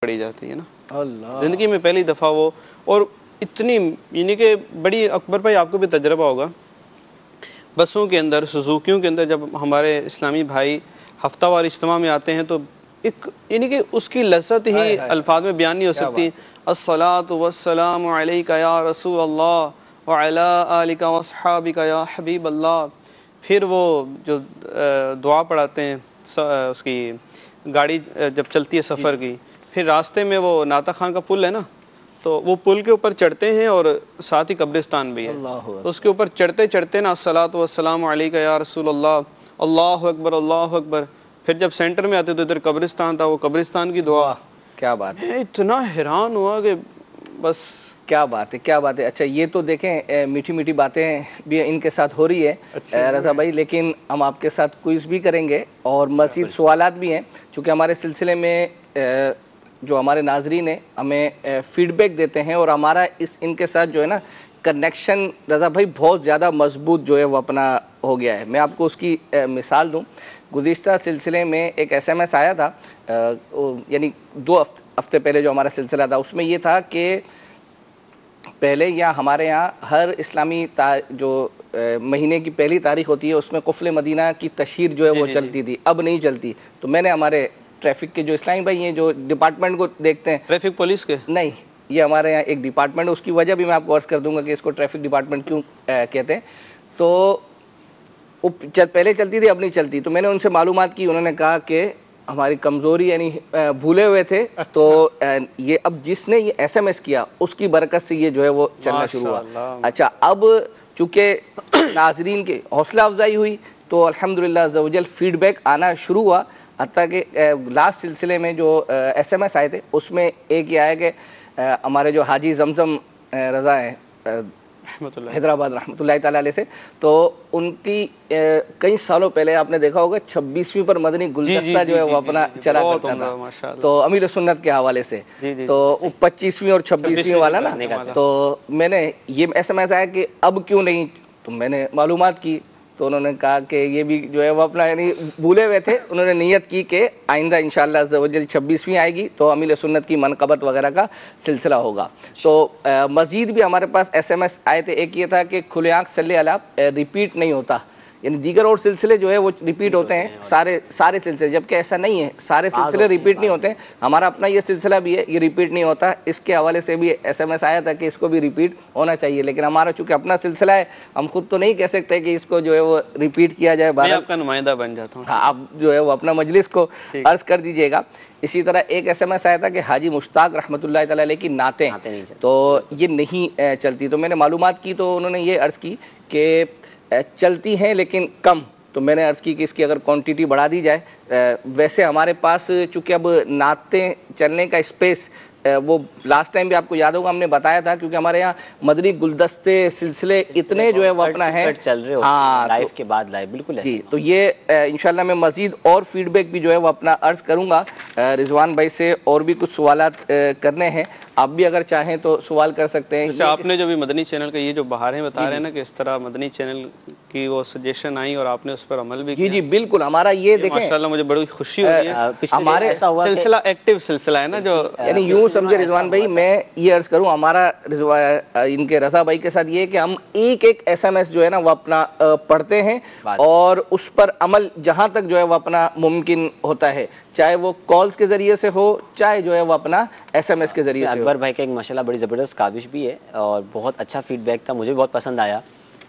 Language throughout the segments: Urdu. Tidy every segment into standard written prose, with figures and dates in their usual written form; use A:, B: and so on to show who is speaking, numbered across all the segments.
A: پڑھی جاتی ہے نا
B: اللہ،
A: زندگی میں پہلی دفعہ وہ. اور اتنی یعنی کہ بڑی، اکبر بھائی آپ کو بھی تجربہ ہوگا بسوں کے اندر، سزوکیوں کے اندر، جب ہمارے اسلامی بھائی ہفتہ وار اجتماع میں آتے ہیں تو ایک یعنی کہ اس کی لذت ہی الفاظ میں بیان نہیں ہو سکتی. الصلاۃ والسلام علیک یا رسول اللہ وعلی آلک واصحابک یا حبیب اللہ. پھر وہ جو دعا پڑھاتے ہیں اس کی گاڑی جب چلتی ہے سفر کی، پھر راستے میں وہ ناطق خان کا پل ہے نا، تو وہ پل کے اوپر چڑھتے ہیں اور ساتھ ہی قبرستان بھی ہے، تو اس کے اوپر چڑھتے چڑھتے نا الصلاۃ والسلام علیک یا رسول اللہ، اللہ اکبر اللہ اکبر. پھر جب سینٹر میں آتے تو ادھر قبرستان تھا، وہ قبرستان کی دعا.
B: کیا بات ہے،
A: میں اتنا حیران ہوا کہ بس
B: کیا بات ہے، کیا بات ہے. اچھا یہ تو دیکھیں میٹھی میٹھی باتیں بھی ان کے ساتھ ہو رہی ہے رضا بھائی، لیکن ہم آپ کے ساتھ کوئز بھی کریں گے اور مزید سوالات بھی ہیں، چونکہ ہمارے سلسلے میں جو ہمارے ناظرین ہیں ہمیں فیڈ بیک دیتے ہیں اور ہمارا ان کے ساتھ جو ہے نا کنیکشن رضا بھائی بہت زیادہ مضبوط جو ہے وہ اپنا ہو گیا ہے. میں آپ کو اس کی مثال دوں. گزشتہ سلسلے میں ایک ایس ایم ایس آیا تھا، یعنی 2 ہفتے پہلے جو ہمارا سلسلہ تھا، اس میں یہ تھا کہ پہلے ہمارے یہاں ہر اسلامی جو مہینے کی پہلی تاریخ ہوتی ہے اس میں قفل مدینہ کی تشہیر جو ہے وہ چلتی تھی، اب نہیں چلتی. تو میں نے ہمارے ٹریفک کے جو اسلامی بھائی ہیں جو ڈپارٹمنٹ کو دیکھتے ہیں،
A: ٹریفک پولیس کے
B: نہیں، یہ ہمارے یہاں ایک ڈپارٹمنٹ ہے، اس کی وجہ بھی میں آپ کو عرض کر دوں گا کہ اس کو ٹریفک ڈپارٹمنٹ کیوں کہتے ہیں. تو وہ پہلے چلتی تھی، اب نہیں چلتی. تو میں نے ان سے معلومات کی، انہوں نے کہا کہ ہماری کمزوری یعنی بھولے ہوئے تھے. تو یہ اب جس نے یہ ایس ایم ایس کیا اس کی برکت سے یہ جو ہے وہ چلنا شروع ہوا. اچھا اب چونکہ ناظرین کے حوصلہ افزائی ہوئی تو الحمدللہ عز و جل فیڈ بیک آنا شروع ہوا. حتیٰ کہ لاسٹ سلسلے میں جو ایس ایم ایس آئے تھے اس میں ایک یہ آیا کہ ہمارے جو حاجی زمزم رضا ہیں حیدرآباد رحمۃ اللہ تعالیٰ علیہ سے، تو ان کی کئی سالوں پہلے آپ نے دیکھا ہوگا 26ویں پر مدنی گلدستہ جو ہے وہ اپنا چلا کرتا تھا، تو امیر سنت کے حوالے سے. تو وہ 25ویں اور 26ویں والا نا، تو میں نے یہ ایس ایم ایس آیا کہ اب کیوں نہیں، تو میں نے معلومات کی تو انہوں نے کہا کہ یہ بھی جو ہے وہ اپنا یعنی بھولے ہوئے تھے. انہوں نے نیت کی کہ آئندہ انشاءاللہ عز و جل 26ویں آئے گی تو امیر سنت کی منقبت وغیرہ کا سلسلہ ہوگا. تو مزید بھی ہمارے پاس ایس ایم ایس آئے تھے. ایک یہ تھا کہ کھلے آنکھ صلی علیہ ریپیٹ نہیں ہوتا، یعنی دیگر اور سلسلے جو ہے وہ ریپیٹ ہوتے ہیں سارے سلسلے، جبکہ ایسا نہیں ہے، سارے سلسلے ریپیٹ نہیں ہوتے ہیں. ہمارا اپنا یہ سلسلہ بھی ہے، یہ ریپیٹ نہیں ہوتا. اس کے حوالے سے بھی ایس ایم ایس آیا تھا کہ اس کو بھی ریپیٹ ہونا چاہیے، لیکن ہمارا چونکہ اپنا سلسلہ ہے ہم خود تو نہیں کہہ سکتے کہ اس کو جو ہے وہ ریپیٹ کیا جائے.
A: میں آپ کا نمائندہ بن جاتا ہوں.
B: ہاں، آپ جو ہے وہ اپنا مجلس کو عرض کر دیجئے گا. اسی طرح ایک ایس ایم ایس آیا تھا کہ حاجی مشتاق رحمۃ اللہ تعالی علیہ کی نعتیں تو یہ نہیں چلتی. تو میں نے معلومات کی تو انہوں نے یہ عرض کی کہ چلتی ہیں لیکن کم. تو میں نے عرض کی کہ اس کی اگر کوانٹٹی بڑھا دی جائے. ویسے ہمارے پاس چونکہ اب نعتیں چلنے کا اسپیس، وہ لاسٹ ٹائم بھی آپ کو یاد ہوگا ہم نے بتایا تھا، کیونکہ ہمارے یہاں مدنی گلدستے سلسلے اتنے جو ہے وہ اپنا ہے
C: چل رہے ہیں لائف کے بعد لائف. بالکل
B: جی. تو یہ انشاءاللہ میں مزید اور فیڈ بیک بھی جو ہے وہ اپنا عرض کروں گا. رضوان بھائی سے اور بھی کچھ سوالات کرنے ہیں، آپ بھی اگر چاہیں تو سوال کر سکتے ہیں.
A: آپ نے جو بھی مدنی چینل کا یہ جو بہاریں بتا رہے ہیں نا کہ اس طرح مدنی چینل کی وہ سجیشن آئی اور آپ نے اس پر عمل بھی کیا.
B: جی بالکل. ہمارا یہ دیکھیں
A: ماشاءاللہ مجھے بڑی خوشی ہو رہی ہے.
B: ہمارے
A: سلسلہ ایکٹیو سلسلہ ہے نا، جو
B: یعنی یوں سمجھے رضوان بھائی، میں یہ عرض کروں ہمارا ان کے رضا بھائی کے ساتھ یہ ہے کہ ہم ایک ایس ایم ایس جو ہے نا وہ اپنا پڑھتے ہیں اور اس پر عمل جہاں تک جو ہے وہ اپنا ممکن ہوتا ہے، چاہے وہ کالز کے ذریعے سے ہو چاہے جو ہے وہ اپنا ایس ایم ایس کے ذریعے سے ہو.
C: اکبر بھائی کا ایک ماشاءاللہ بڑی زبردست کاوش بھی ہے اور بہت اچھا فیڈ بیک تھا، مجھے بہت پسند آیا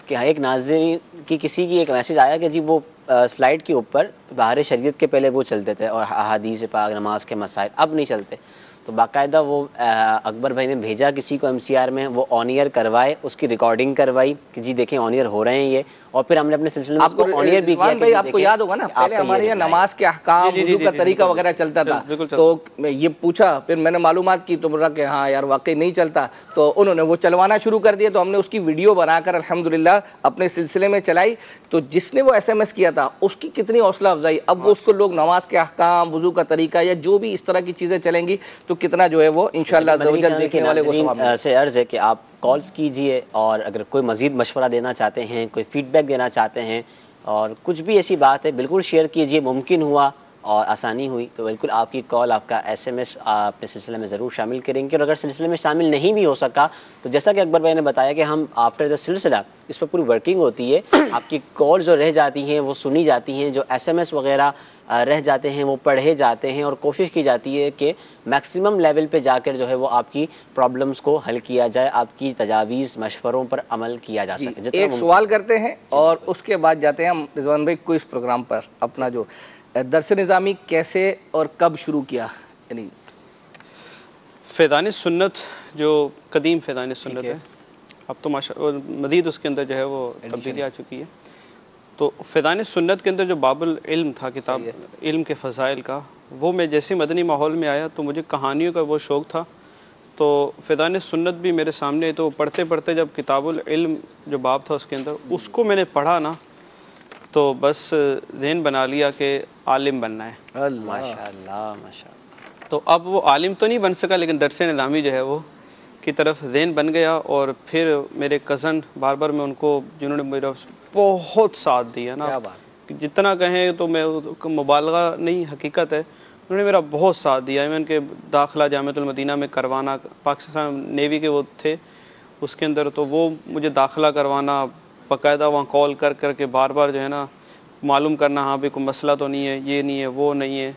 C: کہ ایک ناظرین کی کسی کی ایک میسج آیا کہ جی وہ سلائیڈ کے اوپر بہار شریعت کے پہلے وہ چلتے تھے اور احادیث پاک نماز کے مسائل اب نہیں چلتے. تو باقاعدہ وہ اکبر بھائی نے بھیجا کسی کو ایم سی آر میں، وہ آن ایئر کروائے، اس کی ریکارڈنگ کروائی کہ جی دیکھیں آن ایئر ہو رہے ہیں یہ، اور پھر ہم نے اپنے سلسلے میں
B: آپ کو آن ایئر بھی کیا. آپ کو یاد ہوگا نا پہلے ہمارے یہاں نماز کے احکام وضو کا طریقہ وغیرہ چلتا تھا، تو یہ پوچھا، پھر میں نے معلومات کی تو بولا کہ ہاں یار واقعی نہیں چلتا. تو انہوں نے وہ چلوانا شروع کر دیا، تو ہم نے اس کی ویڈیو بنا کر الحمدللہ اپنے سلسلے میں چلائی. تو جس نے وہ ایس ایم ایس کیا تھا اس کی کتنی حوصلہ افزائی. اب وہ اس کو لوگ نماز کے احکام، وضو کا طریقہ یا جو بھی اس طرح کی چیزیں چلیں گی تو کتنا جو ہے وہ انشاءاللہ عزوجل دیکھنے والے کو ثواب ملے.
C: سے عرض ہے کہ آپ کالز کیجئے اور اگر کوئی مزید مشورہ دینا چاہتے ہیں، کوئی فیڈ بیک دینا چاہتے ہیں اور کچھ بھی ایسی بات ہے بالکل شیئر کیجئے. ممکن ہوا اور آسانی ہوئی، تو بالکل آپ کی کال، آپ کا ایس ایم ایس اپنے سلسلے میں ضرور شامل کریں گے. اور اگر سلسلے میں شامل نہیں بھی ہو سکا تو جیسا کہ اکبر بھائی نے بتایا کہ ہم آفٹر دا سلسلہ اس پر پوری ورکنگ ہوتی ہے. آپ کی کال جو رہ جاتی ہیں وہ سنی جاتی ہیں، جو ایس ایم ایس وغیرہ رہ جاتے ہیں وہ پڑھے جاتے ہیں، اور کوشش کی جاتی ہے کہ میکسیمم لیول پہ جا کر جو ہے وہ آپ کی پرابلمس کو حل کیا جائے، آپ کی تجاویز مشوروں پر عمل کیا جا
B: جی
C: سکے جتنا
B: ایک
C: ممکن.
B: سوال کرتے ہیں اور اس کے بعد جاتے ہیں ہم رضوان بھائی کوئز پروگرام پر. اپنا جو درس نظامی کیسے اور کب شروع کیا؟ یعنی
A: فیضان سنت جو قدیم فیضان سنت
B: ہے.
A: ہے، اب تو مزید اس کے اندر جو ہے وہ تبدیلی آ چکی ہے. تو فیضان سنت کے اندر جو باب العلم تھا، کتاب علم کے فضائل کا، وہ میں جیسے مدنی ماحول میں آیا تو مجھے کہانیوں کا وہ شوق تھا. تو فیضان سنت بھی میرے سامنے، تو پڑھتے پڑھتے جب کتاب العلم جو باب تھا اس کے اندر اس کو میں نے پڑھا نا، تو بس ذہن بنا لیا کہ عالم بننا ہے.
C: ماشاء اللہ ماشاء اللہ.
A: تو اب وہ عالم تو نہیں بن سکا، لیکن درس نظامی جو ہے وہ کی طرف ذہن بن گیا. اور پھر میرے کزن بار بار میں ان کو، جنہوں نے میرا بہت ساتھ دیا نا،
B: کیا بات.
A: جتنا کہیں تو میں مبالغہ نہیں، حقیقت ہے، انہوں نے میرا بہت ساتھ دیا. ایون کہ داخلہ جامعۃ المدینہ میں کروانا، پاکستان نیوی کے وہ تھے اس کے اندر، تو وہ مجھے داخلہ کروانا، باقاعدہ وہاں کال کر کر کے بار بار جو ہے نا معلوم کرنا، ہاں بھی کوئی مسئلہ تو نہیں ہے، یہ نہیں ہے، وہ نہیں ہے.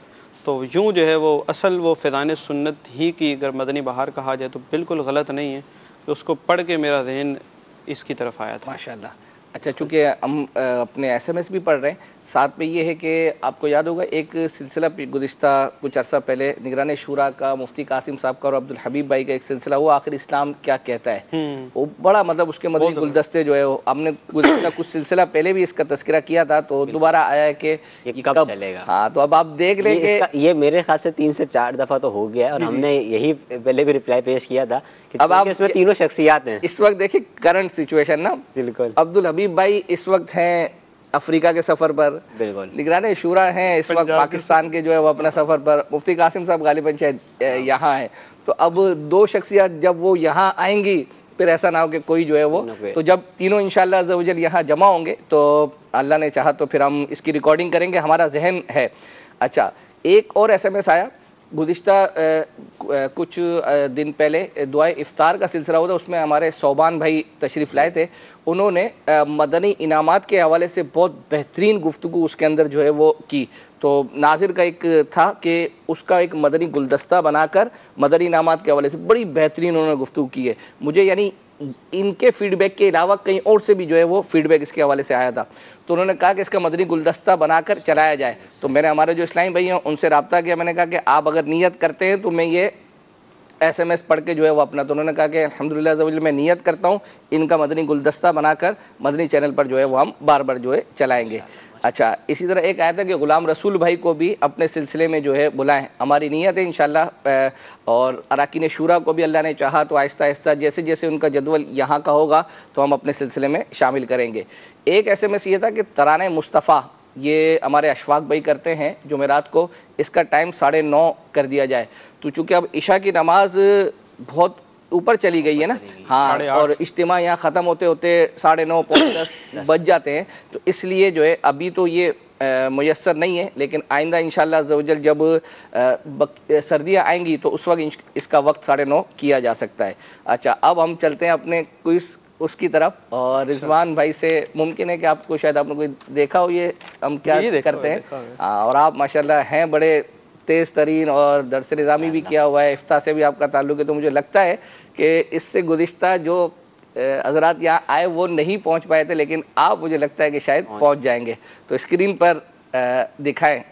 A: تو یوں جو ہے وہ اصل وہ فیضان سنت ہی کی اگر مدنی بہار کہا جائے تو بالکل غلط نہیں ہے کہ اس کو پڑھ کے میرا ذہن اس کی طرف آیا تھا.
B: ماشاء اللہ. اچھا، چونکہ ہم اپنے ایس ایم ایس بھی پڑھ رہے ہیں، ساتھ میں یہ ہے کہ آپ کو یاد ہوگا ایک سلسلہ گزشتہ کچھ عرصہ پہلے نگران شورا کا مفتی قاسم صاحب کا اور عبدالحبیب بھائی کا ایک سلسلہ ہوا، آخر اسلام کیا کہتا ہے. وہ بڑا مطلب اس کے مدنی گلدستے جو ہے ہم نے گزشتہ کچھ سلسلہ پہلے بھی اس کا تذکرہ کیا تھا، تو دوبارہ آیا ہے کہ
C: یہ کب چلے گا.
B: ہاں تو اب آپ دیکھ لیں کہ
C: یہ میرے خیال سے 3 سے 4 دفعہ تو ہو گیا ہے، اور ہم نے یہی پہلے بھی رپلائی پیش کیا تھا کہ
B: اب آپ
C: اس میں تینوں شخصیات ہیں
B: اس وقت دیکھیں کرنٹ سچویشن نا.
C: بالکل.
B: عبدالحبیب بھائی اس وقت ہیں افریقہ کے سفر پر،
C: بالکل.
B: نگران شورا ہیں اس وقت پاکستان کے جو ہے وہ اپنا سفر پر، مفتی قاسم صاحب غالباً شاید یہاں ہیں. تو اب دو شخصیات جب وہ یہاں آئیں گی پھر ایسا نہ ہو کہ کوئی جو ہے وہ، تو جب تینوں انشاءاللہ عز و جل یہاں جمع ہوں گے تو اللہ نے چاہا تو پھر ہم اس کی ریکارڈنگ کریں گے، ہمارا ذہن ہے. اچھا، ایک اور ایس ایم ایس آیا گزشتہ کچھ دن پہلے، دعائے افطار کا سلسلہ ہوتا، اس میں ہمارے صوبان بھائی تشریف لائے تھے. انہوں نے مدنی انعامات کے حوالے سے بہت بہترین گفتگو اس کے اندر جو ہے وہ کی. تو ناظر کا ایک تھا کہ اس کا ایک مدنی گلدستہ بنا کر مدنی انعامات کے حوالے سے بڑی بہترین انہوں نے گفتگو کی ہے. مجھے یعنی ان کے فیڈ بیک کے علاوہ کہیں اور سے بھی جو ہے وہ فیڈ بیک اس کے حوالے سے آیا تھا. تو انہوں نے کہا کہ اس کا مدنی گلدستہ بنا کر چلایا جائے. تو میں نے ہمارے جو اسلامی بھائی ہیں ان سے رابطہ کیا، میں نے کہا کہ آپ اگر نیت کرتے ہیں تو میں یہ ایس ایم ایس پڑھ کے جو ہے وہ اپنا، تو انہوں نے کہا کہ الحمدللہ عز و جل میں نیت کرتا ہوں ان کا مدنی گلدستہ بنا کر مدنی چینل پر جو ہے وہ ہم بار بار جو ہے چلائیں گے. اچھا، اسی طرح ایک آیا تھا کہ غلام رسول بھائی کو بھی اپنے سلسلے میں جو ہے بلائیں، ہماری نیت ہے انشاءاللہ. اور اراکین شورا کو بھی اللہ نے چاہا تو آہستہ آہستہ جیسے جیسے ان کا جدول یہاں کا ہوگا تو ہم اپنے سلسلے میں شامل کریں گے. ایک ایس ایم ایس یہ تھا کہ ترانہ مصطفیٰ یہ ہمارے اشفاق بھائی کرتے ہیں جمعرات کو، اس کا ٹائم 9:30 کر دیا جائے. تو چونکہ اب عشاء کی نماز بہت اوپر چلی گئی ہے نا، ہاں، اور اجتماع یہاں ختم ہوتے ہوتے 9:30 پونے 10 بج جاتے ہیں، تو اس لیے جو ہے ابھی تو یہ میسر نہیں ہے، لیکن آئندہ انشاءاللہ عز و جل جب سردیاں آئیں گی تو اس وقت اس کا وقت 9:30 کیا جا سکتا ہے. اچھا، اب ہم چلتے ہیں اپنے کوئز اس کی طرف، اور رضوان بھائی سے ممکن ہے کہ آپ کو شاید آپ نے کوئی دیکھا ہو یہ ہم کیا کرتے ہیں، اور آپ ماشاءاللہ ہیں بڑے تیز ترین، اور درس نظامی بھی کیا ہوا ہے، افتاء سے بھی آپ کا تعلق ہے. تو مجھے لگتا ہے کہ اس سے گزشتہ جو حضرات یہاں آئے وہ نہیں پہنچ پائے تھے، لیکن آپ مجھے لگتا ہے کہ شاید پہنچ جائیں گے. تو اسکرین پر دکھائیں.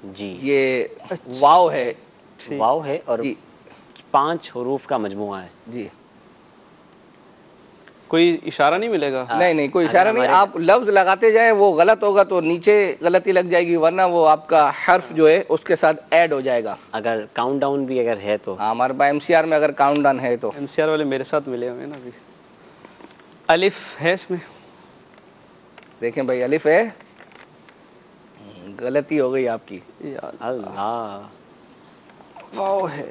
C: جی،
B: یہ واو ہے.
C: واو ہے اور 5 حروف کا مجموعہ ہے.
B: جی،
A: کوئی اشارہ نہیں ملے گا؟
B: نہیں کوئی اشارہ نہیں، آپ لفظ لگاتے جائیں، وہ غلط ہوگا تو نیچے غلطی لگ جائے گی، ورنہ وہ آپ کا حرف جو ہے اس کے ساتھ ایڈ ہو جائے گا.
C: اگر کاؤنٹ ڈاؤن بھی اگر ہے تو،
B: ہاں، ہمارے پاس ایم سی آر میں اگر کاؤنٹ ڈاؤن ہے تو،
A: ایم سی آر والے میرے ساتھ ملے ہوئے نا ابھی. الف ہے اس میں،
B: دیکھیں بھائی الف ہے، غلطی ہو گئی آپ کی.
C: اللہ،
A: واو ہے.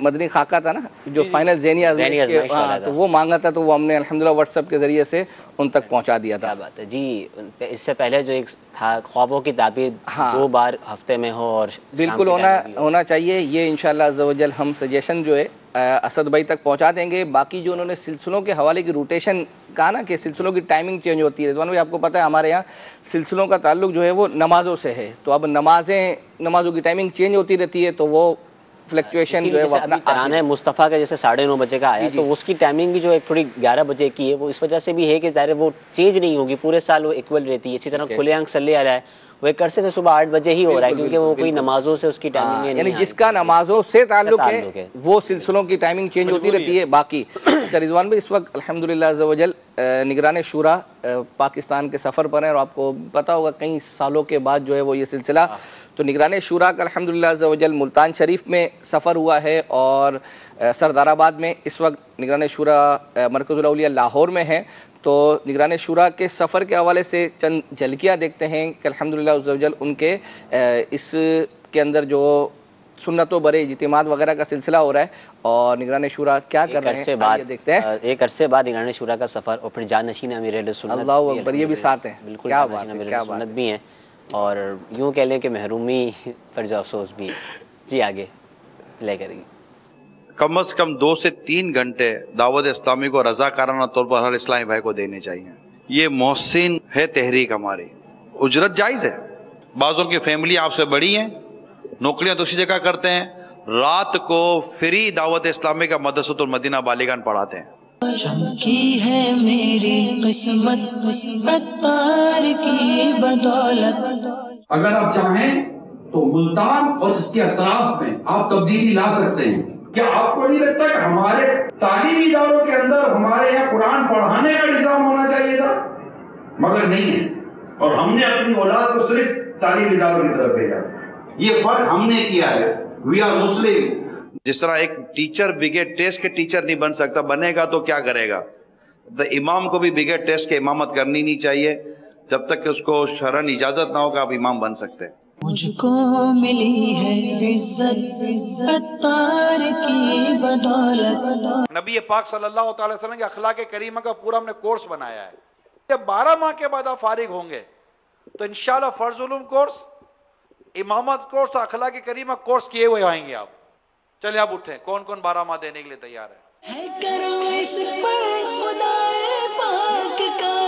B: مدنی خاکہ تھا نا، جو فائنل زینی
C: زینی
B: آزمائش
C: آزمائش والا تھا۔
B: تو وہ مانگا تھا، تو وہ ہم نے الحمدللہ واٹس ایپ کے ذریعے سے ان تک پہنچا دیا تھا۔
C: کیا بات ہے جی، اس سے پہلے جو ایک تھا خوابوں کی تعبیر
B: ہاں۔
C: 2 بار ہفتے میں ہو اور شام
B: بالکل
C: کے ٹائم بھی ہو۔
B: ہونا چاہیے، یہ انشاءاللہ عز و جل ہم سجیشن جو ہے اسد بھائی تک پہنچا دیں گے۔ باقی جو انہوں نے سلسلوں کے حوالے کی روٹیشن کہا نا کہ سلسلوں کی ٹائمنگ چینج ہوتی ہے، رضوان بھائی آپ کو پتہ ہے ہمارے یہاں سلسلوں کا تعلق جو ہے وہ نمازوں سے ہے، تو اب نمازوں کی ٹائمنگ چینج ہوتی رہتی ہے، تو وہ فلیکچویشن جو ہے وہ اپنا
C: ترانہ مصطفیٰ کا جیسے 9:30 بجے کا آیا، تو اس کی ٹائمنگ بھی جو ہے تھوڑی 11 بجے کی ہے، وہ اس وجہ سے بھی ہے کہ ظاہر وہ چینج نہیں ہوگی، پورے سال وہ ایکول رہتی ہے۔ اسی طرح کھلے آنکھ صلی آ رہا ہے، وہ ایک عرصے سے صبح 8 بجے ہی ہو رہا ہے، کیونکہ وہ کوئی نمازوں سے اس کی ٹائمنگ
B: یعنی جس کا نمازوں سے تعلق ہے وہ سلسلوں کی ٹائمنگ چینج ہوتی رہتی ہے۔ باقی رضوان بھائی اس وقت الحمدللہ عز و جل نگران شورا پاکستان کے سفر پر ہیں، اور آپ کو پتا ہوگا کئی سالوں کے بعد جو ہے وہ یہ سلسلہ، تو نگران شورا کا الحمدللہ عز و جل ملتان شریف میں سفر ہوا ہے، اور سردار آباد میں اس وقت نگران شورا مرکز الاولیاء لاہور میں ہے۔ تو نگران شورا کے سفر کے حوالے سے چند جھلکیاں دیکھتے ہیں کہ الحمدللہ عز و جل ان کے اس کے اندر جو سنت و برے اجتماعات وغیرہ کا سلسلہ ہو رہا ہے، اور نگران شورا کیا کر رہے ہیں آئیے دیکھتے ہیں۔
C: ایک عرصے بعد نگران شورا کا سفر، اور پھر جانشین امیر اہل سنت،
B: اللہ اکبر، یہ بھی ساتھ ہیں،
C: بالکل
B: کیا بات ہے،
C: امیر
B: کیا
C: اہل
B: بات
C: سنت بھی ہیں، اور یوں کہہ لیں کہ محرومی پر جو افسوس بھی ہے۔ جی آگے لے کر
D: کم از کم 2 سے 3 گھنٹے دعوت اسلامی کو رضاکارانہ طور پر ہر اسلامی بھائی کو دینے چاہیے۔ یہ محسن ہے تحریک ہماری، اجرت جائز ہے، بعضوں کی فیملی آپ سے بڑی ہیں، نوکریاں دوسری جگہ کرتے ہیں، رات کو فری دعوت اسلامی کا مدرسۃ المدینہ بالیگان پڑھاتے ہیں۔
E: چمکی ہے میری قسمت عطار کی بدولت۔
F: اگر آپ چاہیں تو ملتان اور اس کے اطراف میں آپ تبدیلی لا سکتے ہیں۔ کیا آپ کو نہیں لگتا کہ ہمارے تعلیمی اداروں کے اندر ہمارے یہاں قرآن پڑھانے کا نظام ہونا چاہیے تھا؟ مگر نہیں ہے، اور ہم نے اپنی اولاد کو صرف تعلیمی اداروں کی طرف بھیجا۔ یہ فرق ہم نے کیا ہے، وی آر مسلم۔
D: جس طرح ایک ٹیچر بغیر ٹیسٹ کے ٹیچر نہیں بن سکتا، بنے گا تو کیا کرے گا؟ تو امام کو بھی بغیر ٹیسٹ کے امامت کرنی نہیں چاہیے، جب تک کہ اس کو شرعاً اجازت نہ ہو کہ آپ امام بن سکتے ہیں۔
E: مجھ کو ملی ہے عزت عطار کی بدولت۔
G: نبی پاک صلی اللہ تعالی وسلم کے اخلاق کریمہ کا پورا ہم نے کورس بنایا ہے۔ جب 12 ماہ کے بعد آپ فارغ ہوں گے تو انشاءاللہ فرض علوم کورس، امامت کورس، اخلاق کریمہ کورس کیے ہوئے آئیں گے آپ۔ چلے آپ اٹھیں، کون کون 12 ماہ دینے کے لیے تیار ہے؟
E: ہے کرو اس پر خدا پاک کا،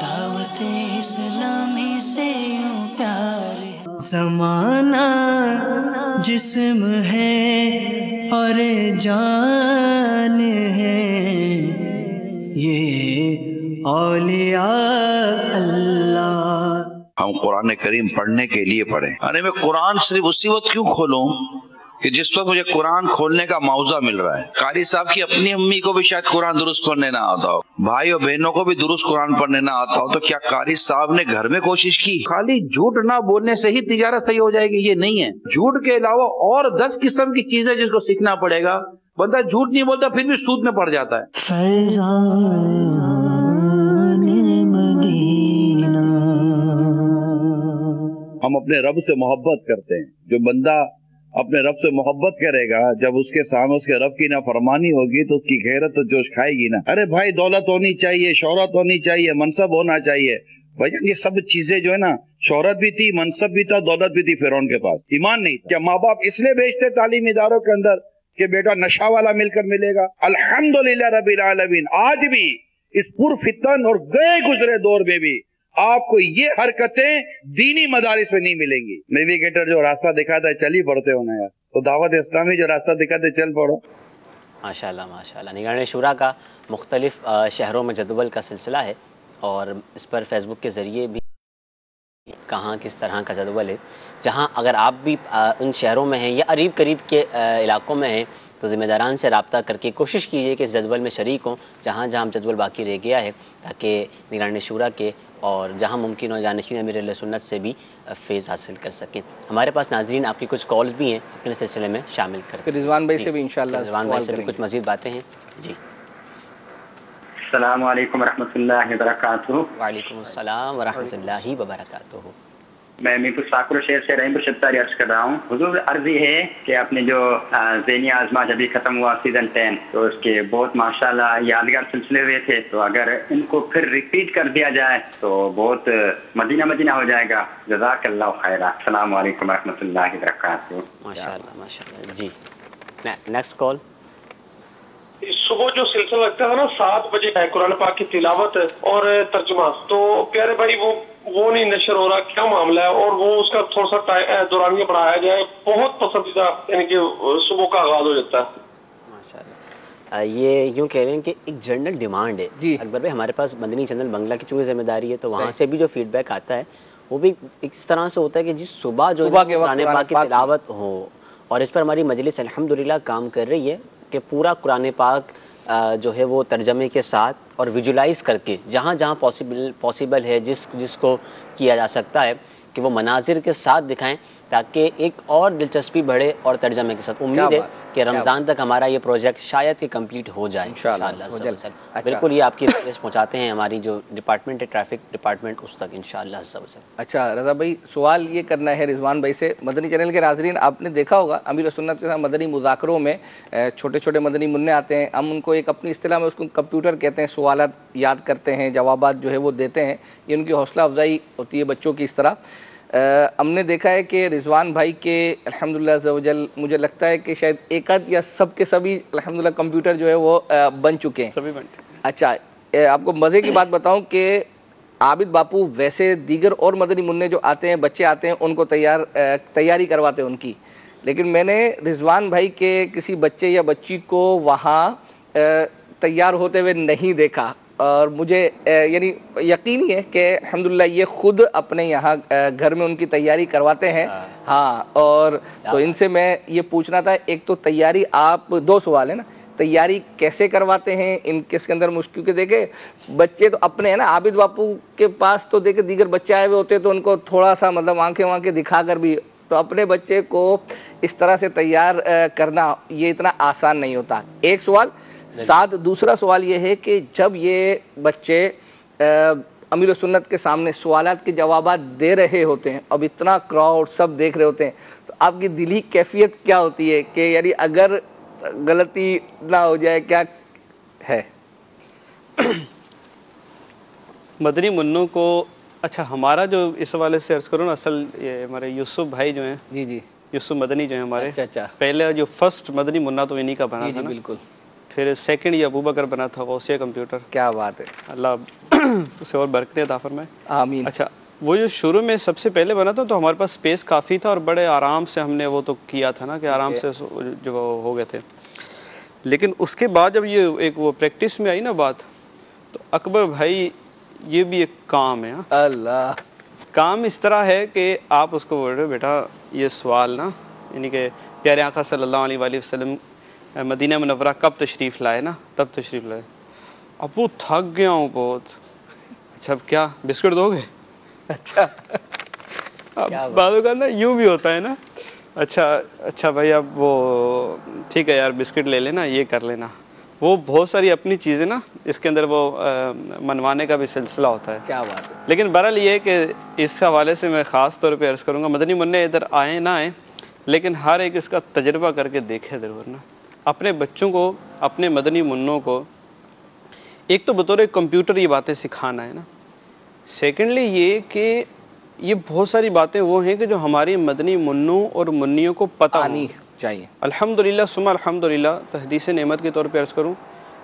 E: دعوت اسلامی سے یوں پیار ہے۔ زمانہ جسم ہے اور جان ہے، یہ اولیاء اللہ۔
D: ہم قرآن کریم پڑھنے کے لیے پڑھیں۔ ارے میں قرآن صرف اسی وقت کیوں کھولوں کہ جس وقت مجھے قرآن کھولنے کا موضوع مل رہا ہے۔ قاری صاحب کی اپنی امی کو بھی شاید قرآن درست پڑھنے نہ آتا ہو، بھائی اور بہنوں کو بھی درست قرآن پڑھنے نہ آتا ہو، تو کیا قاری صاحب نے گھر میں کوشش کی؟ خالی جھوٹ نہ بولنے سے ہی تجارت صحیح ہو جائے گی، یہ نہیں ہے۔ جھوٹ کے علاوہ اور 10 قسم کی چیزیں جس کو سیکھنا پڑے گا۔ بندہ جھوٹ نہیں بولتا پھر بھی سود میں پڑ جاتا ہے۔
E: فیضان مدینہ۔
D: ہم اپنے رب سے محبت کرتے ہیں۔ جو بندہ اپنے رب سے محبت کرے گا، جب اس کے سامنے اس کے رب کی نافرمانی ہوگی تو اس کی غیرت تو جوش کھائے گی نا۔ ارے بھائی دولت ہونی چاہیے، شہرت ہونی چاہیے، منصب ہونا چاہیے۔ بھائی یہ سب چیزیں جو ہے نا، شہرت بھی تھی، منصب بھی تھا، دولت بھی تھی، فرعون کے پاس ایمان نہیں تھا۔ کیا ماں باپ اس لیے بھیجتے تعلیمی اداروں کے اندر کہ بیٹا نشہ والا مل کر ملے گا؟ الحمدللہ رب العالمین آج بھی اس پرفتن اور گئے گزرے دور میں بھی آپ کو یہ حرکتیں دینی مدارس میں نہیں ملیں گی۔ نیویگیٹر جو راستہ دکھاتا ہے چل ہی پڑتے ہونا یار، تو دعوت اسلامی جو راستہ دکھاتے چل پڑو۔
C: ماشاءاللہ ماشاءاللہ۔ نگران شورا کا مختلف شہروں میں جدول کا سلسلہ ہے، اور اس پر فیس بک کے ذریعے بھی کہاں کس طرح کا جدول ہے، جہاں اگر آپ بھی ان شہروں میں ہیں یا قریب قریب کے علاقوں میں ہیں تو ذمہ داران سے رابطہ کر کے کوشش کیجیے کہ اس جدول میں شریک ہوں، جہاں جہاں جدول باقی رہ گیا ہے، تاکہ نگران شورا کے اور جہاں ممکن ہو جانشین امیر اہل سنت سے بھی فیض حاصل کر سکیں۔ ہمارے پاس ناظرین آپ کی کچھ کالز بھی ہیں، اپنے سلسلے میں شامل کرتے ہیں۔
B: رضوان بھائی سے بھی انشاءاللہ
C: رضوان بھائی سے بھی کچھ مزید باتیں ہیں۔ جی
H: السلام علیکم ورحمۃ اللہ وبرکاتہ۔
C: وعلیکم السلام ورحمۃ اللہ وبرکاتہ۔
H: میں میرپور ساکرو شہر سے رحیم شتاری عرض کر رہا ہوں. حضور عرض یہ ہے کہ آپ نے جو ذہنی آزمائش ابھی ختم ہوا سیزن 10 تو اس کے بہت ماشاءاللہ یادگار سلسلے ہوئے تھے, تو اگر ان کو پھر ریپیٹ کر دیا جائے تو بہت مدینہ مدینہ ہو جائے گا. جزاک اللہ خیرہ. السلام علیکم ورحمۃ اللہ وبرکاتہ.
C: ماشاءاللہ ماشاءاللہ. جی نیکسٹ کال.
I: صبح جو سلسلہ لگتا ہے نا 7 بجے ہے, قرآن پاک کی تلاوت اور ترجمہ, تو پیارے بھائی وہ نہیں نشر ہو رہا, کیا معاملہ ہے؟ اور وہ اس کا تھوڑا سا دورانیہ بڑھایا جائے, بہت پسندیدہ یعنی کہ صبح کا آغاز ہو جاتا ہے.
C: ماشاءاللہ. یہ یوں کہہ رہے ہیں کہ ایک جنرل ڈیمانڈ ہے جی اکبر بھائی, ہمارے پاس مدنی چینل بنگلہ کی چونکہ ذمہ داری ہے, تو وہاں سے بھی جو فیڈ بیک آتا ہے وہ بھی اس طرح سے ہوتا ہے کہ جی صبح جو قرآن پاک کی تلاوت ہو, اور اس پر ہماری مجلس الحمدللہ کام کر رہی ہے کہ پورا قرآن پاک جو ہے وہ ترجمے کے ساتھ اور ویژولائز کر کے جہاں جہاں پاسبل ہے, جس کو کیا جا سکتا ہے کہ وہ مناظر کے ساتھ دکھائیں تاکہ ایک اور دلچسپی بڑھے, اور ترجمے کے ساتھ امید ہے کہ رمضان تک ہمارا یہ پروجیکٹ شاید کہ کمپلیٹ ہو جائے انشاءاللہ. بالکل یہ آپ کی ریکویسٹ پہنچاتے ہیں ہماری جو ڈپارٹمنٹ ہے ٹریفک ڈپارٹمنٹ اس تک انشاءاللہ.
B: اچھا رضا بھائی, سوال یہ کرنا ہے رضوان بھائی سے. مدنی چینل کے ناظرین, آپ نے دیکھا ہوگا امیر سنت کے ساتھ مدنی مذاکروں میں چھوٹے چھوٹے مدنی منع آتے ہیں, ہم ان کو ایک اپنی اصطلاح میں اس کو کمپیوٹر کہتے ہیں, سوالات یاد کرتے ہیں, جوابات جو ہے وہ دیتے ہیں, یہ ان کی حوصلہ افزائی ہوتی ہے بچوں کی. اس طرح ہم نے دیکھا ہے کہ رضوان بھائی کے الحمدللہ عز و جل مجھے لگتا ہے کہ شاید ایک آدھ یا سب کے سبھی الحمدللہ کمپیوٹر جو ہے وہ بن چکے ہیں, سبھی بن چکے. اچھا آپ کو مزے کی بات بتاؤں کہ عابد باپو ویسے دیگر اور مدنی منع جو آتے ہیں, بچے آتے ہیں, ان کو تیاری کرواتے ہیں ان کی, لیکن میں نے رضوان بھائی کے کسی بچے یا بچی کو وہاں تیار ہوتے ہوئے نہیں دیکھا, اور مجھے یعنی یقینی ہے کہ الحمدللہ یہ خود اپنے یہاں گھر میں ان کی تیاری کرواتے ہیں. ہاں, اور تو ان سے میں یہ پوچھنا تھا, ایک تو تیاری, آپ 2 سوال ہیں نا, تیاری کیسے کرواتے ہیں ان کے اندر مشکل کے دیکھے بچے تو اپنے ہیں نا, عابد باپو کے پاس تو دیکھے دیگر بچے آئے ہوئے ہوتے تو ان کو تھوڑا سا مطلب آنکھیں دکھا کر بھی, تو اپنے بچے کو اس طرح سے تیار کرنا یہ اتنا آسان نہیں ہوتا. ایک سوال. ساتھ دوسرا سوال یہ ہے کہ جب یہ بچے امیر سنت کے سامنے سوالات کے جوابات دے رہے ہوتے ہیں, اب اتنا کراؤڈ سب دیکھ رہے ہوتے ہیں, تو آپ کی دلی کیفیت کیا ہوتی ہے کہ یعنی اگر غلطی نہ ہو جائے, کیا ہے؟
A: مدنی منوں کو, اچھا ہمارا جو اس حوالے سے عرض کروں نا, اصل یہ ہمارے یوسف بھائی جو ہیں,
B: جی
A: یوسف مدنی جو ہیں ہمارے,
B: اچھا
A: پہلے جو فرسٹ مدنی منا تو انہی کا بنا تھا نا,
B: بالکل.
A: پھر سیکنڈ یہ ابو بکر بنا تھا, غوثیہ کمپیوٹر.
B: کیا بات ہے,
A: اللہ اسے اور برکتیں عطا فرمائے,
B: آمین.
A: اچھا وہ جو شروع میں سب سے پہلے بنا تھا تو ہمارے پاس اسپیس کافی تھا, اور بڑے آرام سے ہم نے وہ تو کیا تھا نا کہ آرام سے جو ہو گئے تھے. لیکن اس کے بعد جب یہ ایک وہ پریکٹس میں آئی نا بات, تو اکبر بھائی یہ بھی ایک کام ہے.
B: اللہ,
A: کام اس طرح ہے کہ آپ اس کو بول رہے بیٹا یہ سوال نا, یعنی کہ پیارے آقا صلی اللہ علیہ وآلہ وسلم مدینہ منورہ کب تشریف لائے نا, تب تشریف لائے. اب وہ تھک گیا ہوں بہت. اچھا اب کیا بسکٹ دو گے؟ اچھا بعض اوقات نا یوں بھی ہوتا ہے نا, اچھا بھائی اب وہ ٹھیک ہے یار بسکٹ لے لینا, یہ کر لینا, وہ بہت ساری اپنی چیزیں نا اس کے اندر وہ منوانے کا بھی سلسلہ ہوتا ہے.
B: کیا بات ہے.
A: لیکن بہرحال یہ ہے کہ اس حوالے سے میں خاص طور پہ عرض کروں گا, مدنی منع ادھر آئیں نہ آئیں, لیکن ہر ایک اس کا تجربہ کر کے دیکھے ضرور نا. اپنے بچوں کو, اپنے مدنی منوں کو ایک تو بطور کمپیوٹر یہ باتیں سکھانا ہے نا, سیکنڈلی یہ کہ یہ بہت ساری باتیں وہ ہیں کہ جو ہماری مدنی منوں اور منیوں کو پتہ ہونی
B: چاہیے.
A: الحمدللہ ثم الحمدللہ, تحدیث نعمت کے طور پہ عرض کروں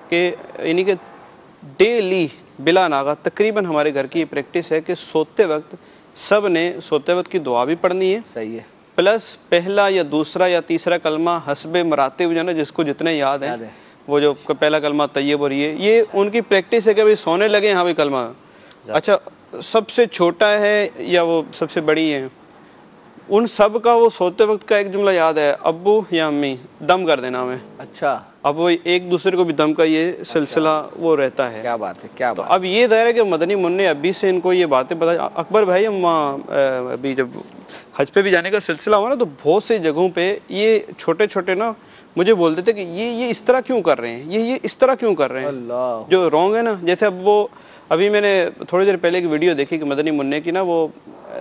A: کہ یعنی کہ ڈیلی بلا ناغہ تقریباً ہمارے گھر کی یہ پریکٹس ہے کہ سوتے وقت سب نے سوتے وقت کی دعا بھی پڑھنی ہے.
B: صحیح ہے.
A: پلس پہلا یا دوسرا یا تیسرا کلمہ حسب مراتب جو نا جس کو جتنے یاد ہیں, وہ جو پہلا کلمہ طیب اور یہ ان کی پریکٹس ہے کہ بھائی سونے لگے ہاں بھی کلمہ. اچھا سب سے چھوٹا ہے یا وہ سب سے بڑی ہے, ان سب کا وہ سوتے وقت کا ایک جملہ یاد ہے, ابو یا امی دم کر دینا ہمیں.
B: اچھا,
A: اب وہ ایک دوسرے کو بھی دم کا یہ سلسلہ وہ رہتا ہے.
B: کیا بات ہے, کیا بات.
A: اب یہ ظاہر ہے کہ مدنی منع ابھی سے ان کو یہ باتیں پتا. اکبر بھائی ہم ابھی جب حج پہ بھی جانے کا سلسلہ ہوا نا تو بہت سی جگہوں پہ یہ چھوٹے چھوٹے نا مجھے بولتے تھے کہ یہ اس طرح کیوں کر رہے ہیں, یہ اس طرح کیوں کر رہے ہیں جو رونگ ہے نا. جیسے اب وہ ابھی میں نے تھوڑی دیر پہلے ایک ویڈیو دیکھی کہ مدنی منع کی نا, وہ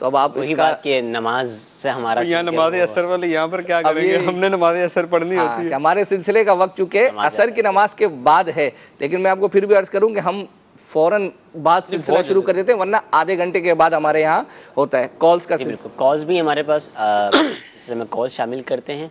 B: تو اب آپ
C: وہی بات کہ نماز سے ہمارا
A: یہاں نماز اثر والے یہاں پر کیا کریں گے، ہم نے نماز اثر پڑھنی ہوتی ہے.
B: ہمارے سلسلے کا وقت چونکہ عصر کی نماز کے بعد ہے، لیکن میں آپ کو پھر بھی عرض کروں کہ ہم فوراً بعد سلسلہ شروع کر دیتے ہیں، ورنہ آدھے گھنٹے کے بعد ہمارے یہاں ہوتا ہے کالز کا سلسلہ.
C: کالز بھی ہمارے پاس سلسلے میں کال شامل کرتے ہیں.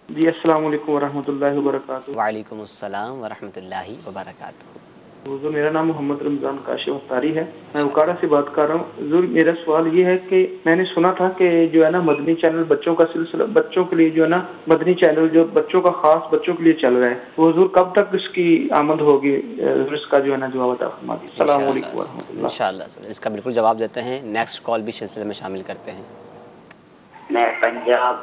J: جی السلام علیکم ورحمۃ اللہ وبرکاتہ.
C: وعلیکم السلام ورحمۃ اللہ وبرکاتہ.
J: حضور میرا نام محمد رمضان کاشف اختاری ہے، میں اوکارا سے بات کر رہا ہوں. حضور میرا سوال یہ ہے کہ میں نے سنا تھا کہ جو ہے نا مدنی چینل بچوں کا سلسلہ، بچوں کے لیے جو ہے نا مدنی چینل جو بچوں کا خاص بچوں کے لیے چل رہا ہے، تو حضور کب تک اس کی آمد ہوگی؟ حضور اس کا جو ہے نا جواب عطا فرما دیجیے. السلام علیکم ورحمۃ اللہ.
C: انشاءاللہ اس کا بالکل جواب دیتے ہیں. نیکسٹ کال بھی سلسلے میں شامل کرتے ہیں.
K: میں پنجاب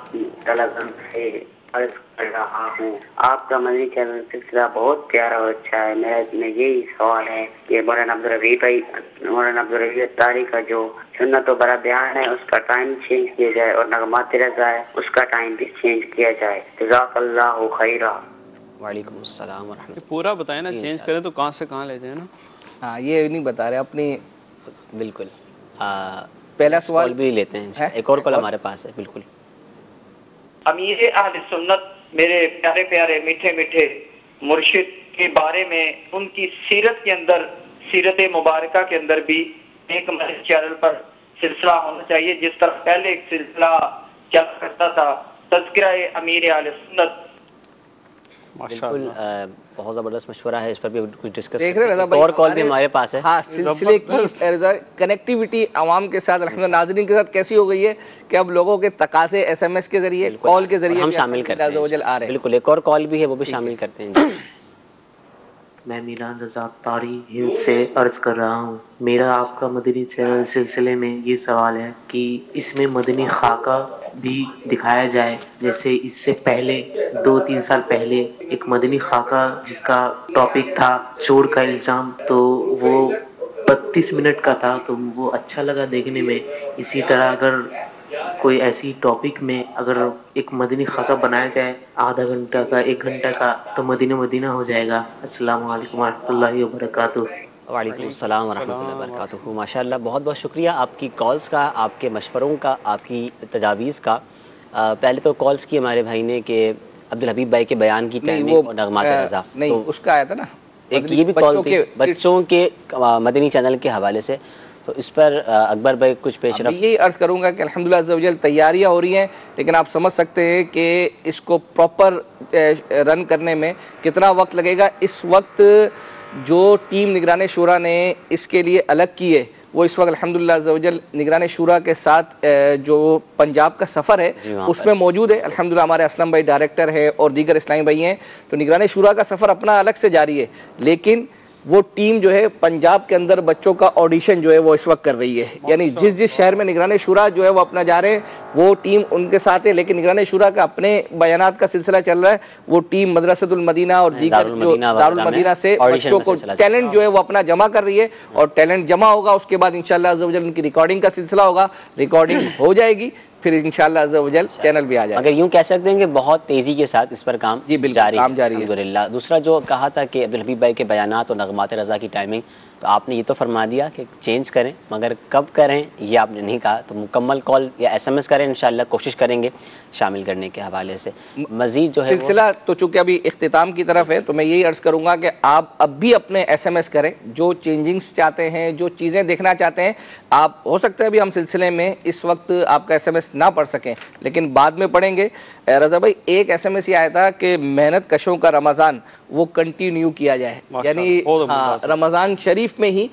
K: تلگن سے عرض کر رہا ہوں، آپ کا مدنی چینل سلسلہ بہت پیارا اور اچھا ہے. میرا یہی سوال ہے کہ مولانا عبدالرحیم اتاری کا جو سنت و برا بیان ہے اس کا ٹائم چینج کیا جائے، اور نغمات رضا ہے اس کا ٹائم بھی چینج کیا جائے. جزاک اللہ خیرہ.
C: وعلیکم السلام ورحمۃ اللہ.
A: پورا بتائیں نا، چینج کریں تو کہاں سے کہاں لے جائیں نا.
B: ہاں یہ نہیں بتا رہے اپنی.
C: بالکل
B: پہلا سوال
C: بھی لیتے ہیں، ایک اور کال ہمارے پاس ہے. بالکل.
L: امیر اہل سنت میرے پیارے پیارے میٹھے میٹھے مرشد کے بارے میں ان کی سیرت کے اندر، سیرت مبارکہ کے اندر بھی ایک مدنی چینل پر سلسلہ ہونا چاہیے، جس طرح پہلے ایک سلسلہ چلا کرتا تھا تذکرہ امیر اہل سنت.
C: بالکل بہت زبردست مشورہ ہے، اس پر بھی کچھ ڈسکس
B: دیکھ رہے ہیں.
C: اور کال بھی ہمارے پاس ہے.
B: ہاں سلسلے کی کنیکٹیوٹی عوام کے ساتھ، الحمدللہ ناظرین کے ساتھ کیسی ہو گئی ہے کہ اب لوگوں کے تقاضے ایس ایم ایس کے ذریعے، کال کے ذریعے
C: ہم شامل کرتے ہیں. بالکل ایک اور کال بھی ہے، وہ بھی شامل کرتے ہیں.
M: میں میران رضا تاری ہند سے عرض کر رہا ہوں. میرا آپ کا مدنی چینل سلسلے میں یہ سوال ہے کہ اس میں مدنی خاکہ بھی دکھایا جائے. جیسے اس سے پہلے 2-3 سال پہلے ایک مدنی خاکہ جس کا ٹاپک تھا چور کا الزام، تو وہ 32 منٹ کا تھا، تو وہ اچھا لگا دیکھنے میں. اسی طرح اگر کوئی ایسی ٹاپک میں اگر ایک مدنی خاکہ بنایا جائے آدھا گھنٹہ کا، 1 گھنٹہ کا، تو مدینہ ہو جائے گا. السلام علیکم ورحمۃ اللہ وبرکاتہ.
C: وعلیکم السلام ورحمۃ اللہ وبرکاتہ. ماشاءاللہ بہت بہت شکریہ آپ کی کالز کا، آپ کے مشوروں کا، آپ کی تجاویز کا. پہلے تو کالز کی ہمارے بھائی نے کہ عبدالحبیب بھائی کے بیان کی ٹائمنگ اور نغمات رضا،
B: نہیں اس کا آیا تھا نا
C: ایک یہ بھی کال تھی بچوں کے مدنی چینل کے حوالے سے. تو اس پر اکبر بھائی کچھ پیش رفت.
B: یہی عرض کروں گا کہ الحمدللہ عز و جل تیاریاں ہو رہی ہیں، لیکن آپ سمجھ سکتے ہیں کہ اس کو پراپر رن کرنے میں کتنا وقت لگے گا. اس وقت جو ٹیم نگران شورا نے اس کے لیے الگ کی ہے، وہ اس وقت الحمدللہ عز و جل نگران شورا کے ساتھ جو پنجاب کا سفر ہے اس میں موجود ہے. الحمدللہ ہمارے اسلم بھائی ڈائریکٹر ہے اور دیگر اسلامی بھائی ہیں، تو نگران شورا کا سفر اپنا الگ سے جاری ہے. لیکن وہ ٹیم جو ہے پنجاب کے اندر بچوں کا آڈیشن جو ہے وہ اس وقت کر رہی ہے. یعنی جس شہر میں نگران شورا جو ہے وہ اپنا جا رہے ہیں وہ ٹیم ان کے ساتھ ہے، لیکن نگران شورا کا اپنے بیانات کا سلسلہ چل رہا ہے. وہ ٹیم مدرسۃ المدینہ اور دیگر جو دارالمدینہ سے بچوں کو ٹیلنٹ جو ہے وہ اپنا جمع کر رہی ہے، اور ٹیلنٹ جمع ہوگا اس کے بعد انشاءاللہ عز و جل ان کی ریکارڈنگ کا سلسلہ ہوگا. ریکارڈنگ ہو جائے گی پھر انشاءاللہ عز و جل چینل بھی آ جائے گا.
C: اگر یوں کہہ سکتے ہیں کہ بہت تیزی کے ساتھ اس پر کام جاری ہے الحمدللہ. دوسرا جو کہا تھا کہ عبدالحبیب بھائی کے بیانات اور نغمات رضا کی ٹائمنگ، تو آپ نے یہ تو فرما دیا کہ چینج کریں، مگر کب کریں یہ آپ نے نہیں کہا. تو مکمل کال یا ایس ایم ایس کریں، انشاءاللہ کوشش کریں گے شامل کرنے کے حوالے سے. مزید جو ہے
B: سلسلہ تو چونکہ ابھی اختتام کی طرف ہے، تو میں یہی عرض کروں گا کہ آپ اب بھی اپنے ایس ایم ایس کریں، جو چینجنگز چاہتے ہیں، جو چیزیں دیکھنا چاہتے ہیں. آپ ہو سکتا ہے ابھی ہم سلسلے میں اس وقت آپ کا ایس ایم ایس نہ پڑھ سکیں، لیکن بعد میں پڑھیں گے. رضا بھائی ایک ایس ایم ایس یہ آیا تھا کہ محنت کشوں کا رمضان وہ کنٹینیو کیا جائے، یعنی رمضان شریف میں ہی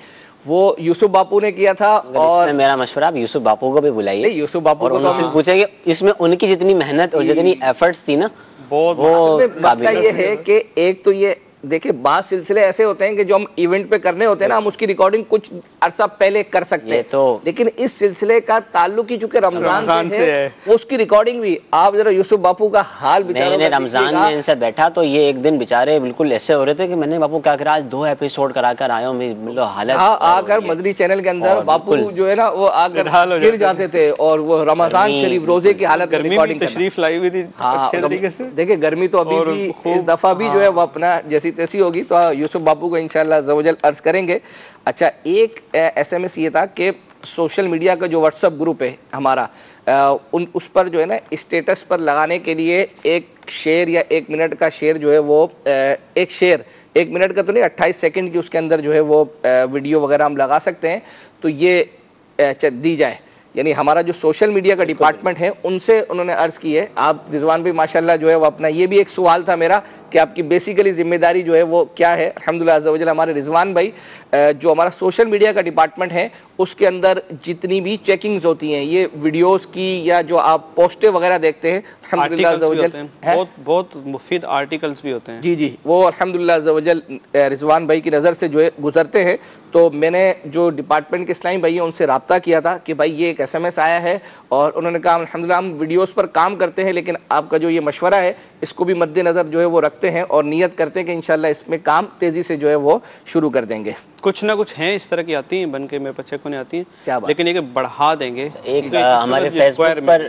B: وہ یوسف باپو نے کیا تھا. اور
C: میرا مشورہ آپ یوسف باپو کو بھی بلائیے،
B: یوسف باپو کو
C: پوچھیں کہ اس میں ان کی جتنی محنت اور جتنی ایفرٹس تھی نا، وہ
B: مسئلہ یہ ہے کہ ایک تو یہ دیکھیں بعض سلسلے ایسے ہوتے ہیں کہ جو ہم ایونٹ پہ کرنے ہوتے ہیں نا، ہم اس کی ریکارڈنگ کچھ عرصہ پہلے کر سکتے ہیں، لیکن اس سلسلے کا تعلق ہی چونکہ رمضان سے ہے، اس کی ریکارڈنگ بھی آپ ذرا یوسف باپو کا حال
C: میں نے رمضان میں ان سے بیٹھا تو یہ ایک دن بیچارے بالکل ایسے ہو رہے تھے کہ میں نے باپو کیا کرا، آج 2 ایپیسوڈ کرا کر آیا ہوں. حالت
B: آ کر مدنی چینل کے اندر باپو جو ہے نا وہ آ کر گر جاتے تھے، اور وہ رمضان شریف روزے کی حالت میں ریکارڈنگ
A: تشریف لائی ہوئی تھی اچھے طریقے سے.
B: دیکھیں گرمی تو ابھی بھی اس دفعہ بھی جو ہے وہ اپنا جیسی تیسی ہوگی، تو یوسف باپو کو انشاءاللہ عز و جل عرض کریں گے. اچھا ایک ایس ایم ایس یہ تھا کہ سوشل میڈیا کا جو واٹس ایپ گروپ ہے ہمارا، اس پر جو ہے نا اسٹیٹس پر لگانے کے لیے ایک شیئر یا 1 منٹ کا شیئر جو ہے وہ ایک شیئر 1 منٹ کا تو نہیں، 28 سیکنڈ کی اس کے اندر جو ہے وہ ویڈیو وغیرہ ہم لگا سکتے ہیں، تو یہ دی جائے. یعنی ہمارا جو سوشل میڈیا کا ڈپارٹمنٹ ہے ان سے انہوں نے عرض کی ہے. آپ رضوان بھائی ماشاءاللہ جو ہے وہ اپنا، یہ بھی ایک سوال تھا میرا کہ آپ کی بیسیکلی ذمہ داری جو ہے وہ کیا ہے. الحمدللہ عز و جل ہمارے رضوان بھائی جو ہمارا سوشل میڈیا کا ڈپارٹمنٹ ہے اس کے اندر جتنی بھی چیکنگز ہوتی ہیں یہ ویڈیوز کی یا جو آپ پوسٹیں وغیرہ دیکھتے ہیں الحمدللہ عز و جل
A: بہت مفید آرٹیکلز بھی ہوتے ہیں.
B: جی جی وہ الحمدللہ عز و جل رضوان بھائی کی نظر سے جو ہے گزرتے ہیں. تو میں نے جو ڈپارٹمنٹ کے اسلامی بھائی ہیں ان سے رابطہ کیا تھا کہ بھائی یہ ایک SMS آیا ہے اور انہوں نے کہا الحمدللہ ہم ویڈیوز پر کام کرتے ہیں لیکن آپ کا جو یہ مشورہ ہے اس کو بھی مد نظر جو ہے وہ رکھتے ہیں اور نیت کرتے ہیں کہ انشاءاللہ اس میں کام تیزی سے جو ہے وہ شروع کر دیں گے.
A: کچھ نہ کچھ ہیں اس طرح کی آتی ہیں بن کے میرے بچے کو نہیں آتی ہیں لیکن یہ بڑھا دیں گے.
C: ایک ہمارے فیس بک پر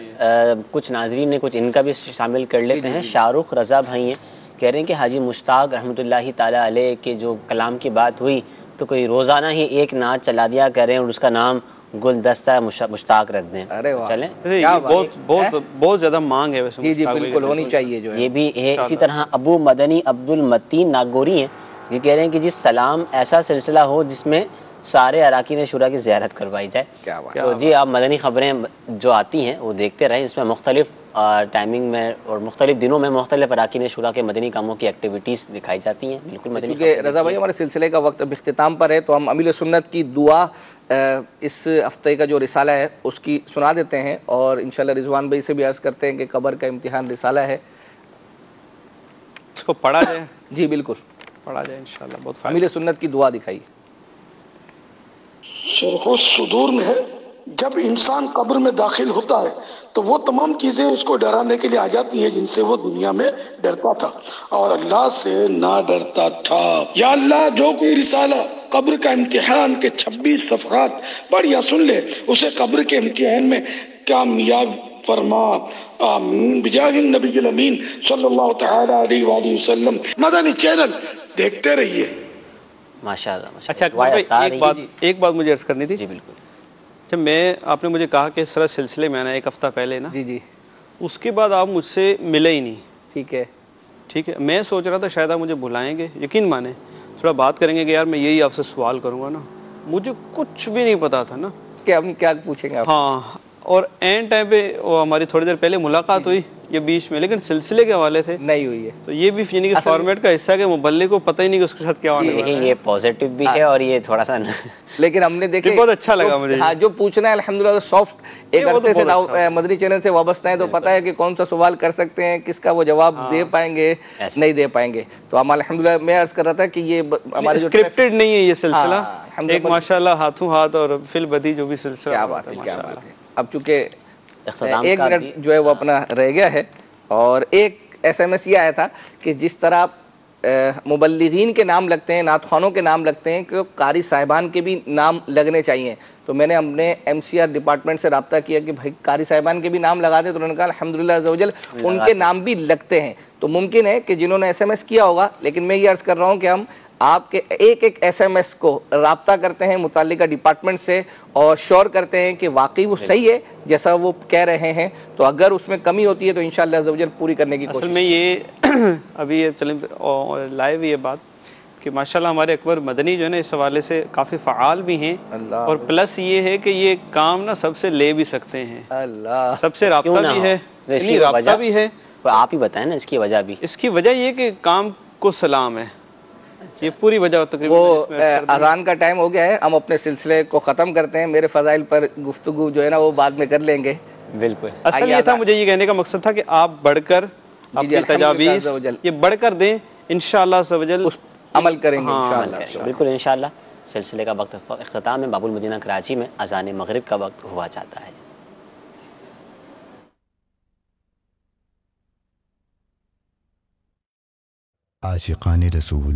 C: کچھ ناظرین نے کچھ ان کا بھی شامل کر لیتے ہیں. شاہ رخ رضا بھائی ہیں، کہہ رہے ہیں کہ حاجی مشتاق رحمۃ اللہ تعالی علیہ کے جو کلام کی بات ہوئی تو کوئی روزانہ ہی ایک نعت چلا دیا کریں اور اس کا نام گلدستہ مشتاق رکھ دیں. چلیں
A: بہت زیادہ مانگ ہے ویسے.
B: جی جی بالکل ہونی چاہیے جو ہے
C: یہ بھی ہے. اسی طرح ابو مدنی عبد المتین ناگوری ہیں، یہ کہہ رہے ہیں کہ جس سلام ایسا سلسلہ ہو جس میں سارے اراکین شورا کی زیارت کروائی جائے. تو جی آپ مدنی خبریں جو آتی ہیں وہ دیکھتے رہیں، اس میں مختلف ٹائمنگ میں اور مختلف دنوں میں مختلف اراکین شورا کے مدنی کاموں کی ایکٹیویٹیز دکھائی جاتی ہیں. بالکل مدنی.
B: کیونکہ رضا بھائی ہمارے سلسلے کا وقت اب اختتام پر ہے تو ہم امیل سنت کی دعا اس ہفتے کا جو رسالہ ہے اس کی سنا دیتے ہیں اور انشاءاللہ رضوان بھائی سے بھی عرض کرتے ہیں کہ قبر کا امتحان رسالہ ہے
A: اس کو پڑھا جائے.
B: جی بالکل
A: پڑھا جائے انشاءاللہ. بہت
B: امیل سنت کی دعا دکھائی.
N: شرح الصدور میں ہے جب انسان قبر میں داخل ہوتا ہے تو وہ تمام چیزیں اس کو ڈرانے کے لیے آ جاتی ہیں جن سے وہ دنیا میں ڈرتا تھا اور اللہ سے نہ ڈرتا تھا. یا اللہ جو کوئی رسالہ قبر کا امتحان کے 26 صفحات پڑھ یا سن لے اسے قبر کے امتحان میں کامیاب فرما. آمین بجاہ النبی الامین صلی اللہ تعالی علیہ وآلہ وسلم. مدنی چینل دیکھتے رہیے.
C: ماشاءاللہ.
A: اچھا ایک بات مجھے عرض کرنی تھی.
C: جی بالکل.
A: جب آپ نے مجھے کہا کہ اس طرح سلسلے میں آنا 1 ہفتہ پہلے نا،
B: جی جی
A: اس کے بعد آپ مجھ سے ملے ہی نہیں.
B: ٹھیک ہے
A: ٹھیک ہے. میں سوچ رہا تھا شاید آپ مجھے بلائیں گے، یقین مانیں تھوڑا بات کریں گے کہ یار میں یہی آپ سے سوال کروں گا نا. مجھے کچھ بھی نہیں پتا تھا نا
B: کہ ہم کیا پوچھیں گے.
A: ہاں اور اینڈ ٹائم پہ ہماری تھوڑی دیر پہلے ملاقات ہوئی یہ بیچ میں، لیکن سلسلے کے حوالے سے
B: نہیں ہوئی ہے.
A: تو یہ بھی یعنی کہ فارمیٹ کا حصہ ہے کہ مبلغ کو پتہ ہی نہیں کہ اس کے ساتھ کیا ہونے والا ہے.
C: یہ پازیٹیو بھی ہے اور یہ تھوڑا سا
B: لیکن ہم نے دیکھا
A: بہت اچھا لگا مجھے.
B: ہاں جو پوچھنا ہے الحمدللہ سافٹ ایک عرصے سے مدنی چینل سے وابستہ ہیں تو پتہ ہے کہ کون سا سوال کر سکتے ہیں، کس کا وہ جواب دے پائیں گے نہیں دے پائیں گے. تو ہم الحمدللہ میں عرض کر رہا تھا کہ یہ ہمارے جو
A: اسکرپٹڈ نہیں ہے یہ سلسلہ، ایک ماشاءاللہ ہاتھوں ہاتھ اور فل بدی جو بھی سلسلہ.
B: کیا بات ہے کیا بات ہے. اب چونکہ 1 منٹ جو ہے وہ اپنا رہ گیا ہے اور ایک SMS یہ آیا تھا کہ جس طرح مبلغین کے نام لگتے ہیں، نعت خوانوں کے نام لگتے ہیں کہ قاری صاحبان کے بھی نام لگنے چاہیے. تو میں نے اپنے MCR ڈپارٹمنٹ سے رابطہ کیا کہ بھائی قاری صاحبان کے بھی نام لگا دیں. تو انہوں نے کہا الحمدللہ عز و جل ان کے نام بھی لگتے ہیں. تو ممکن ہے کہ جنہوں نے SMS کیا ہوگا، لیکن میں یہ عرض کر رہا ہوں کہ ہم آپ کے ایک SMS کو رابطہ کرتے ہیں متعلقہ ڈپارٹمنٹ سے اور شور کرتے ہیں کہ واقعی وہ صحیح ہے جیسا وہ کہہ رہے ہیں. تو اگر اس میں کمی ہوتی ہے تو انشاءاللہ عز و جل پوری کرنے کی کوشش.
A: اصل میں یہ ابھی یہ چلیں لائیو یہ بات کہ ماشاءاللہ ہمارے اکبر مدنی جو ہے نا اس حوالے سے کافی فعال بھی ہیں اور پلس یہ ہے کہ یہ کام نا سب سے لے بھی سکتے ہیں.
B: اللہ
A: سب سے رابطہ بھی ہے، رابطہ بھی ہے.
C: آپ ہی بتائیں نا اس کی وجہ بھی.
A: اس کی وجہ یہ کہ کام کو سلام ہے. یہ پوری وجہ تقریباً.
B: وہ اذان کا ٹائم ہو گیا ہے، ہم اپنے سلسلے کو ختم کرتے ہیں. میرے فضائل پر گفتگو جو ہے نا وہ بعد میں کر لیں گے.
C: بالکل.
A: اصل یہ تھا مجھے یہ کہنے کا مقصد تھا کہ آپ بڑھ کر اپنی تجاویز یہ بڑھ کر دیں انشاءاللہ عز و جل
B: عمل کریں گے انشاءاللہ.
C: بالکل انشاءاللہ. سلسلے کا وقت اختتام ہے. باب المدینہ کراچی میں اذان مغرب کا وقت ہوا جاتا ہے.
O: عاشقان رسول